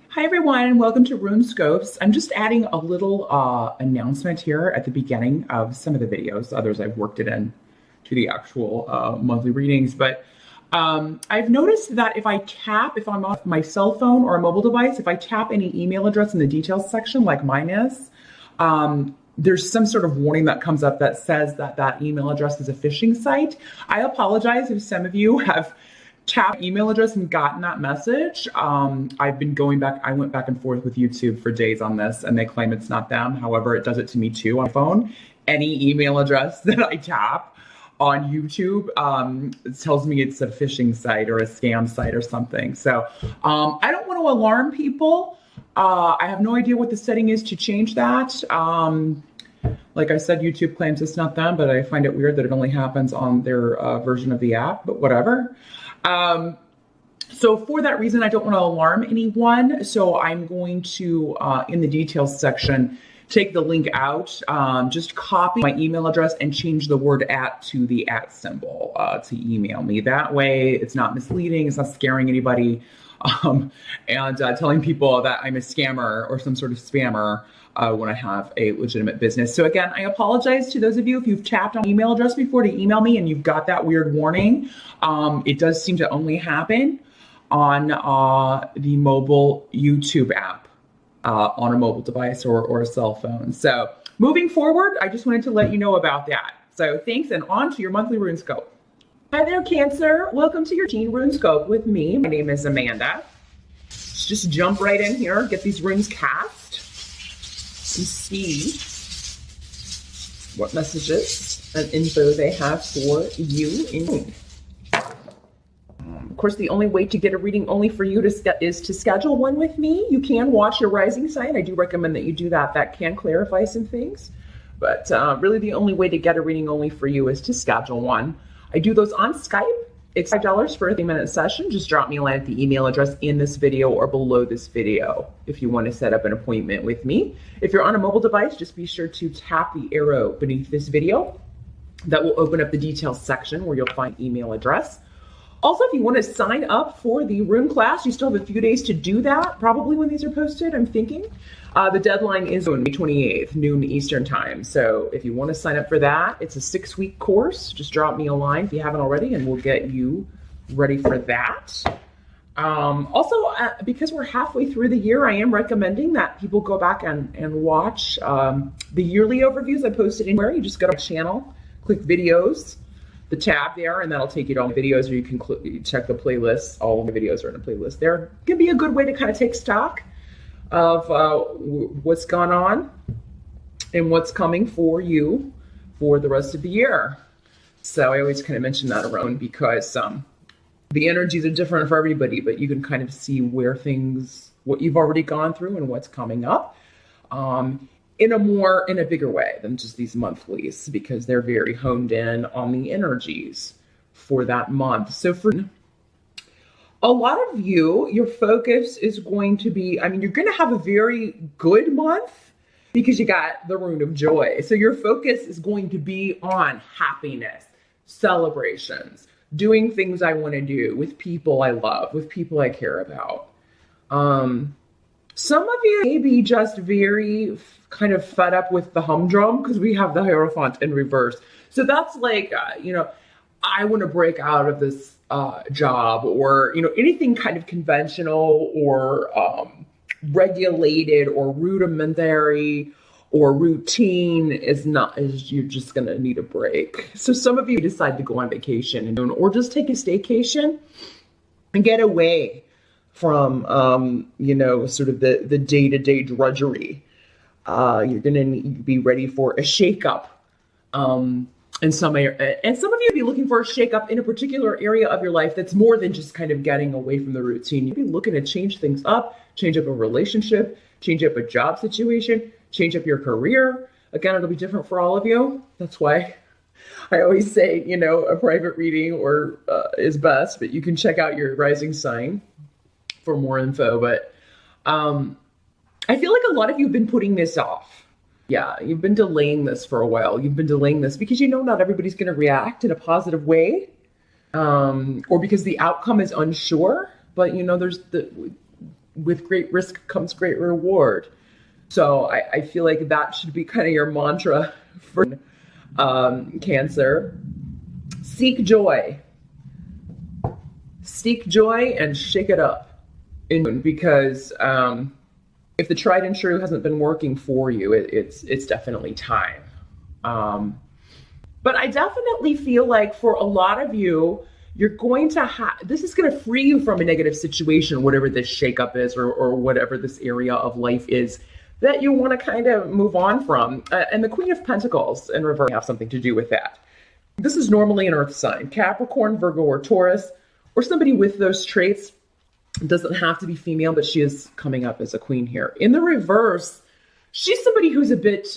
Hi everyone, welcome to RuneScopes. I'm just adding a little announcement here at the beginning of some of the videos. Others I've worked it in to the actual monthly readings, but I've noticed that if I'm on my cell phone or a mobile device, if I tap any email address in the details section like mine is, there's some sort of warning that comes up that says that that email address is a phishing site. I apologize if some of you have tapped email address and gotten that message. I've been going back, I went back and forth with YouTube for days on this and they claim it's not them. However, it does it to me too on my phone. Any email address that I tap on YouTube, it tells me it's a phishing site or a scam site or something. So I don't want to alarm people. I have no idea what the setting is to change that. Like I said, YouTube claims it's not them, but I find it weird that it only happens on their version of the app, but whatever. So for that reason, I don't want to alarm anyone. So I'm going to, in the details section, take the link out, just copy my email address and change the word @ to the @ symbol to email me. That way it's not misleading, it's not scaring anybody, and telling people that I'm a scammer or some sort of spammer when I have a legitimate business. So again, I apologize to those of you if you've tapped on email address before to email me and you've got that weird warning. It does seem to only happen on the mobile YouTube app. On a mobile device or a cell phone. So moving forward, I just wanted to let you know about that. So thanks, and on to your monthly RuneScope. Hi there, Cancer. Welcome to your teen RuneScope with me. My name is Amanda. Let's just jump right in here, get these runes cast, and see what messages and info they have for you in. Of course, the only way to get a reading only for you is to schedule one with me. You can watch your rising sign. I do recommend that you do that. That can clarify some things. But really the only way to get a reading only for you is to schedule one. I do those on Skype. It's $5 for a 3-minute session. Just drop me a line at the email address in this video or below this video if you want to set up an appointment with me. If you're on a mobile device, just be sure to tap the arrow beneath this video. That will open up the details section where you'll find email address. Also, if you want to sign up for the rune class, you still have a few days to do that, probably when these are posted, I'm thinking. The deadline is on May 28th, noon Eastern time. So if you want to sign up for that, it's a 6-week course. Just drop me a line if you haven't already, and we'll get you ready for that. Also, because we're halfway through the year, I am recommending that people go back and watch the yearly overviews I posted anywhere. You just go to my channel, click videos, the tab there, and that'll take you to all the videos, or you can check the playlist. All of the videos are in a playlist there. It can be a good way to kind of take stock of what's gone on and what's coming for you for the rest of the year. So I always kind of mention that around because the energies are different for everybody, but you can kind of see where what you've already gone through and what's coming up. In a bigger way than just these monthlies, because they're very honed in on the energies for that month. So for a lot of you, your focus is going to be, you're going to have a very good month because you got the rune of joy. So your focus is going to be on happiness, celebrations, doing things I want to do with people I love, with people I care about. Some of you may be just very kind of fed up with the humdrum because we have the Hierophant in reverse. So that's like, I want to break out of this job, or, anything kind of conventional or regulated or rudimentary or routine is you're just going to need a break. So some of you decide to go on vacation or just take a staycation and get away from, sort of the day-to-day drudgery. You're going to be ready for a shakeup. And some of you be looking for a shakeup in a particular area of your life that's more than just kind of getting away from the routine. You'd be looking to change things up, change up a relationship, change up a job situation, change up your career. Again, it'll be different for all of you. That's why I always say, a private reading is best, but you can check out your rising sign for more info. But I feel like a lot of you have been putting this off. Yeah, you've been delaying this for a while. You've been delaying this because not everybody's going to react in a positive way, or because the outcome is unsure. But there's with great risk comes great reward. So I feel like that should be kind of your mantra for Cancer. Seek joy. Seek joy and shake it up. Because if the tried and true hasn't been working for you, it's definitely time. But I definitely feel like for a lot of you, you're going to this is going to free you from a negative situation, whatever this shakeup is, or whatever this area of life is that you want to kind of move on from. And the Queen of Pentacles in reverse have something to do with that. This is normally an earth sign, Capricorn, Virgo, or Taurus, or somebody with those traits. It doesn't have to be female, but she is coming up as a queen here. In the reverse, she's somebody who's a bit,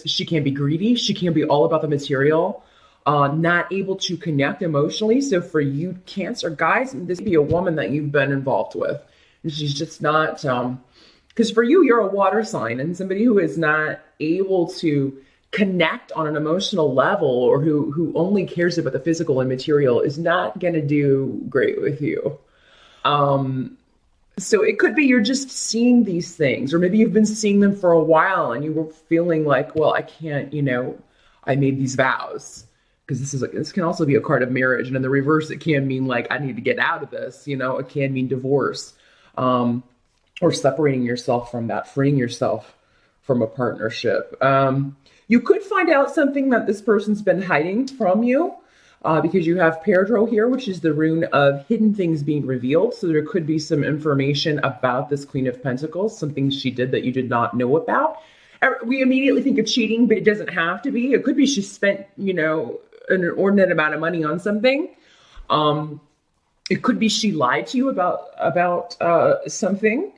she can be greedy. She can be all about the material, not able to connect emotionally. So for you Cancer guys, this could be a woman that you've been involved with. And she's just not, because for you, you're a water sign, and somebody who is not able to connect on an emotional level, or who only cares about the physical and material, is not going to do great with you. So it could be you're just seeing these things, or maybe you've been seeing them for a while and you were feeling like, well, I can't, I made these vows. Because this can also be a card of marriage. And in the reverse, it can mean like, I need to get out of this. It can mean divorce, or separating yourself from that, freeing yourself from a partnership. You could find out something that this person's been hiding from you, because you have Peridro here, which is the rune of hidden things being revealed. So there could be some information about this Queen of Pentacles, something she did that you did not know about. We immediately think of cheating, but it doesn't have to be. It could be she spent, an inordinate amount of money on something. It could be she lied to you about something.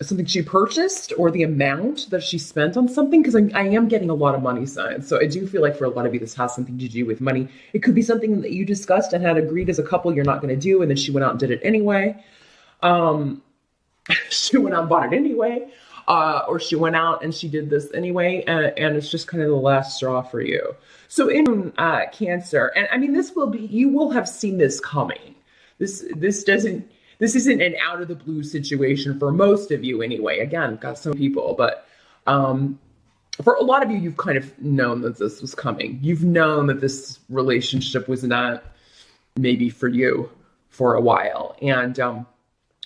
Something she purchased, or the amount that she spent on something, because I am getting a lot of money signs. So I do feel like for a lot of you, this has something to do with money. It could be something that you discussed and had agreed as a couple you're not going to do, and then she went out and did it anyway. She went out and bought it anyway, or she went out and she did this anyway, and it's just kind of the last straw for you. So in Cancer, and I mean, you will have seen this coming. This isn't an out of the blue situation for most of you anyway. Again, got some people, but for a lot of you, you've kind of known that this was coming. You've known that this relationship was not maybe for you for a while. And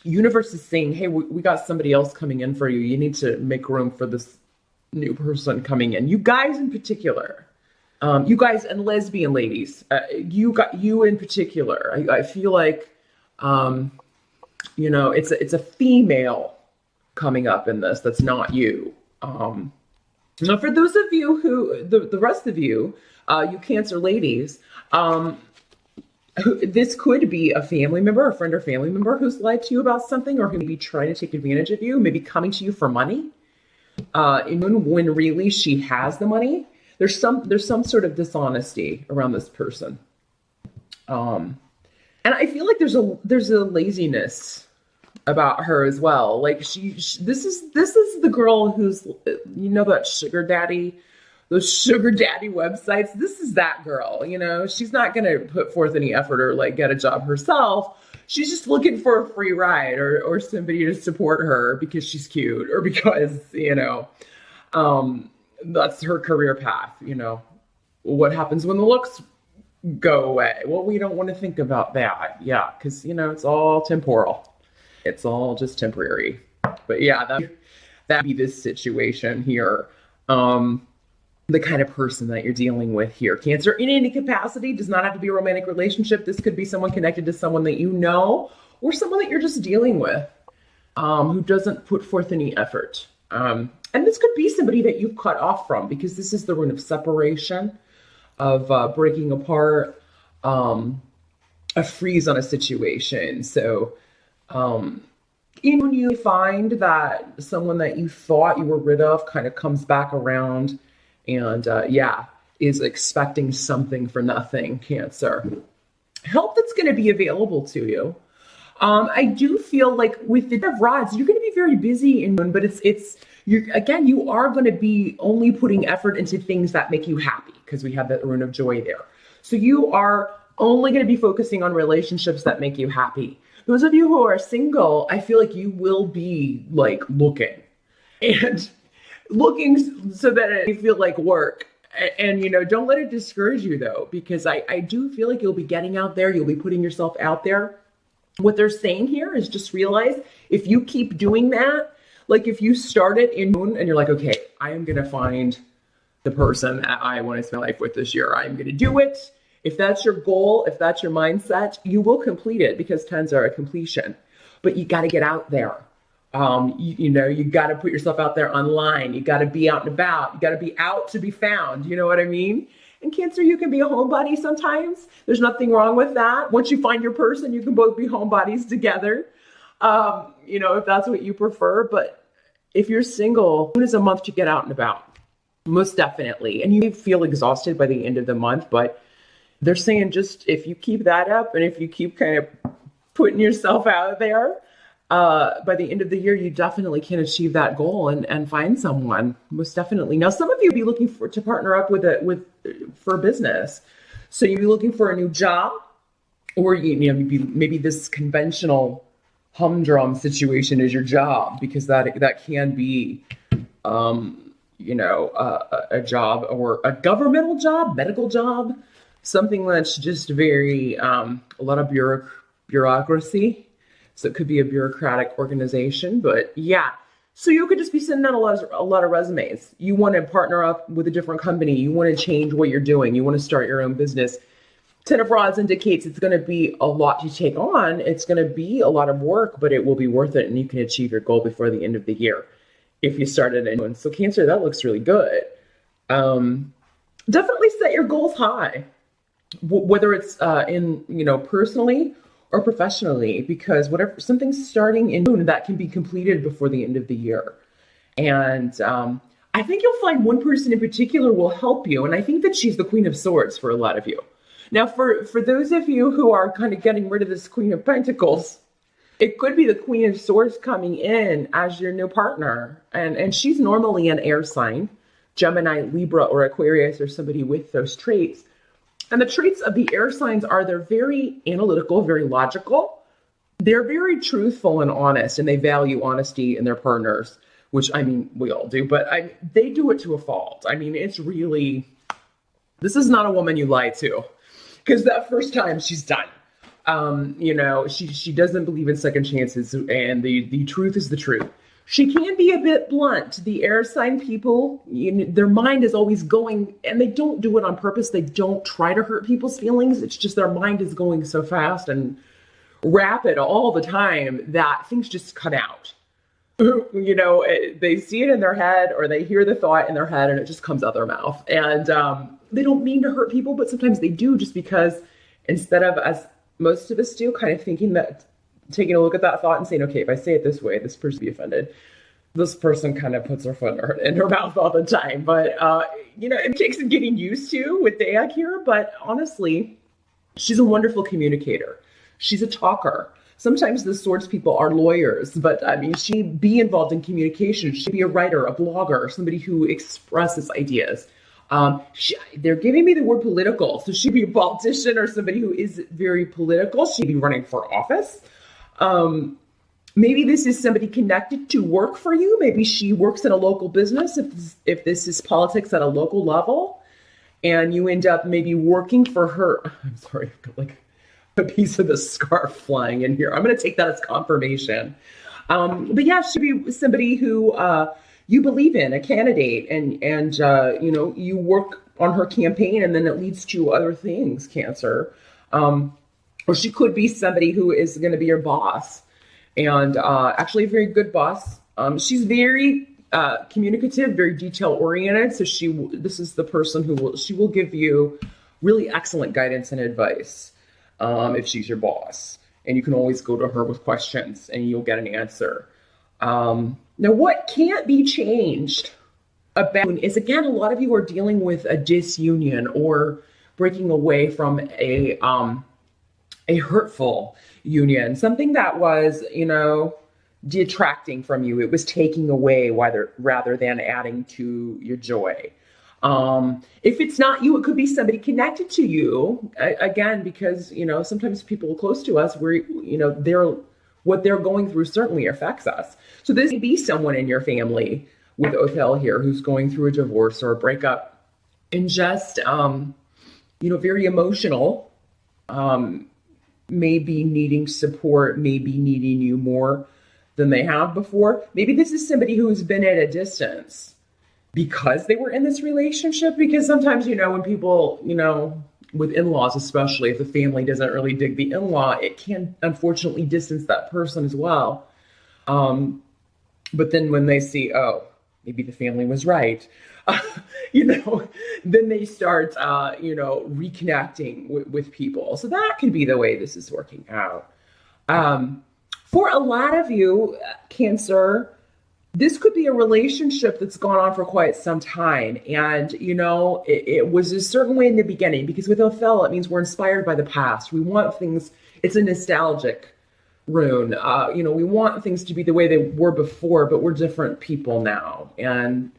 universe is saying, hey, we got somebody else coming in for you. You need to make room for this new person coming in. You guys in particular, you guys and lesbian ladies, you in particular, I feel like, it's a female coming up in this that's not you. Now, for those of you who, the rest of you, you Cancer ladies, this could be a family member, a friend or family member who's lied to you about something, or who may be trying to take advantage of you, maybe coming to you for money. When really she has the money, there's some sort of dishonesty around this person. And I feel like there's a laziness about her as well. Like this is the girl who's, that sugar daddy, those sugar daddy websites. This is that girl, she's not going to put forth any effort or like get a job herself. She's just looking for a free ride or somebody to support her because she's cute, or because, that's her career path. What happens when the looks go away? Well, we don't want to think about that. Yeah. Cause it's all temporal. It's all just temporary. But yeah, that'd be this situation here. The kind of person that you're dealing with here. Cancer, in any capacity, does not have to be a romantic relationship. This could be someone connected to someone that you know, or someone that you're just dealing with, who doesn't put forth any effort. And this could be somebody that you've cut off from, because this is the rune of separation, of breaking apart, a freeze on a situation. So when you find that someone that you thought you were rid of kind of comes back around and is expecting something for nothing, Cancer, help that's going to be available to you. I do feel like with the Ten of Rods, you're going to be very busy but you are going to be only putting effort into things that make you happy, because we have that rune of joy there. So you are only going to be focusing on relationships that make you happy. Those of you who are single, I feel like you will be like looking and looking so that you feel like work. And, don't let it discourage you though, because I do feel like you'll be getting out there, you'll be putting yourself out there. What they're saying here is just realize if you keep doing that, like if you started in June and you're like, okay, I am going to find the person that I want to spend my life with this year. I'm going to do it. If that's your goal, if that's your mindset, you will complete it because 10s are a completion. But you got to get out there. You got to put yourself out there online. You got to be out and about. You got to be out to be found. You know what I mean? And Cancer, you can be a homebody sometimes. There's nothing wrong with that. Once you find your person, you can both be homebodies together. If that's what you prefer. But if you're single, June is a month to get out and about. Most definitely. And you may feel exhausted by the end of the month, but they're saying just if you keep that up and if you keep kind of putting yourself out there, by the end of the year, you definitely can achieve that goal and find someone. Most definitely. Now, some of you will be looking to partner up for business. So you'll be looking for a new job, or maybe this conventional humdrum situation is your job, because that can be a job or a governmental job, medical job, something that's just very, a lot of bureaucracy. So it could be a bureaucratic organization, but yeah. So you could just be sending out a lot of resumes. You want to partner up with a different company. You want to change what you're doing. You want to start your own business. 10 of Rods indicates it's going to be a lot to take on. It's going to be a lot of work, but it will be worth it. And you can achieve your goal before the end of the year if you started in one. So Cancer, that looks really good. Definitely set your goals high, whether it's personally or professionally, because something's starting in June that can be completed before the end of the year. And I think you'll find one person in particular will help you. And I think that she's the Queen of Swords for a lot of you. Now, for those of you who are kind of getting rid of this Queen of Pentacles, it could be the Queen of Swords coming in as your new partner. And she's normally an air sign, Gemini, Libra, or Aquarius, or somebody with those traits. And the traits of the air signs are they're very analytical, very logical. They're very truthful and honest, and they value honesty in their partners, which, we all do, but they do it to a fault. It's really, this is not a woman you lie to, because that first time she's done. She doesn't believe in second chances, and the truth is the truth. She can be a bit blunt. The air sign people, their mind is always going, and they don't do it on purpose. They don't try to hurt people's feelings. It's just their mind is going so fast and rapid all the time that things just cut out. They see it in their head, or they hear the thought in their head, and it just comes out their mouth. And they don't mean to hurt people, but sometimes they do, just because instead of, as most of us do, kind of taking a look at that thought and saying, okay, if I say it this way, this person will be offended. This person kind of puts her foot in her mouth all the time. But, it takes some getting used to with Dayak here. But honestly, she's a wonderful communicator. She's a talker. Sometimes the Swords people are lawyers, but she'd be involved in communication. She'd be a writer, a blogger, somebody who expresses ideas. They're giving me the word political. So she'd be a politician or somebody who is very political. She'd be running for office. Maybe this is somebody connected to work for you. Maybe she works in a local business. If this is politics at a local level, and you end up maybe working for her. I'm sorry, I've got like a piece of the scarf flying in here. I'm going to take that as confirmation. But yeah, she'd be somebody who you believe in, a candidate, and you work on her campaign, and then it leads to other things, Cancer. Or she could be somebody who is going to be your boss, and actually a very good boss. She's very communicative, very detail oriented. So this is the person who will give you really excellent guidance and advice if she's your boss, and you can always go to her with questions and you'll get an answer. Now, what can't be changed about is, again, a lot of you are dealing with a disunion or breaking away from a hurtful union, something that was, detracting from you. It was taking away rather than adding to your joy. If it's not you, it could be somebody connected to you. Again, because, sometimes people close to us, what they're going through certainly affects us. So this may be someone in your family with Othel here who's going through a divorce or a breakup and just, very emotional, maybe needing support, maybe needing you more than they have before. Maybe this is somebody who's been at a distance because they were in this relationship. Because sometimes, when people, with in-laws, especially if the family doesn't really dig the in-law, it can unfortunately distance that person as well. But then when they see, oh, maybe the family was right, then they start, reconnecting with people. So that could be the way this is working out. For a lot of you, Cancer, this could be a relationship that's gone on for quite some time. And, it was a certain way in the beginning, because with Othel, it means we're inspired by the past. We want things, it's a nostalgic rune. We want things to be the way they were before, but we're different people now. And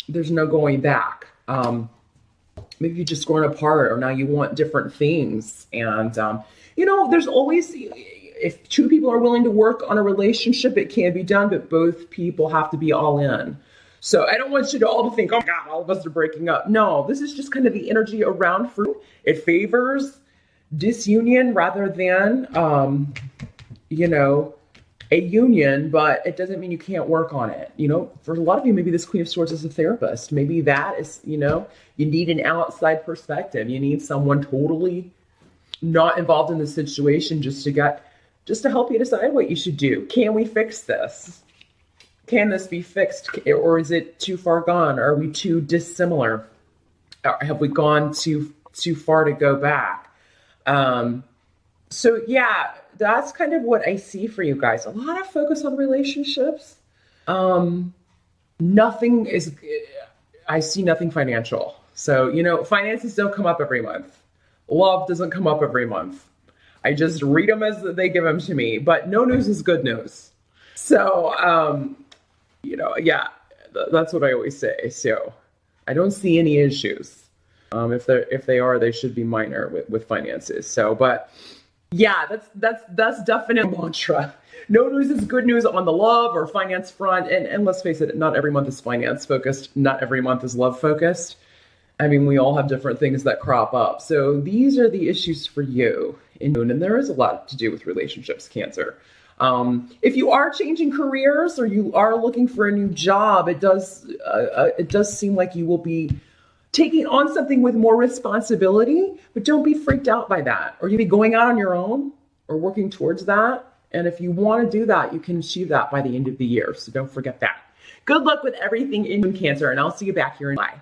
there's no going back. Maybe you've just grown apart, or now you want different things. And, there's always, if two people are willing to work on a relationship, it can be done, but both people have to be all in. So I don't want you to all to think, oh my God, all of us are breaking up. No, this is just kind of the energy around fruit. It favors disunion rather than, a union, but it doesn't mean you can't work on it. For a lot of you, maybe this Queen of Swords is a therapist. Maybe that is, you need an outside perspective. You need someone totally not involved in the situation just to help you decide what you should do. Can we fix this? Can this be fixed? Or is it too far gone? Are we too dissimilar? Have we gone too far to go back? So yeah, that's kind of what I see for you guys. A lot of focus on relationships. I see nothing financial. So, finances don't come up every month. Love doesn't come up every month. I just read them as they give them to me, but no news is good news. So, that's what I always say. So I don't see any issues. If they are, they should be minor with finances. So, but yeah, that's definitely a mantra. No news is good news on the love or finance front. And let's face it, not every month is finance focused. Not every month is love focused. I mean, we all have different things that crop up. So these are the issues for you in June. And there is a lot to do with relationships, Cancer. If you are changing careers or you are looking for a new job, it does seem like you will be taking on something with more responsibility, but don't be freaked out by that. Or you'll be going out on your own or working towards that. And if you want to do that, you can achieve that by the end of the year. So don't forget that. Good luck with everything in Cancer, and I'll see you back here in July.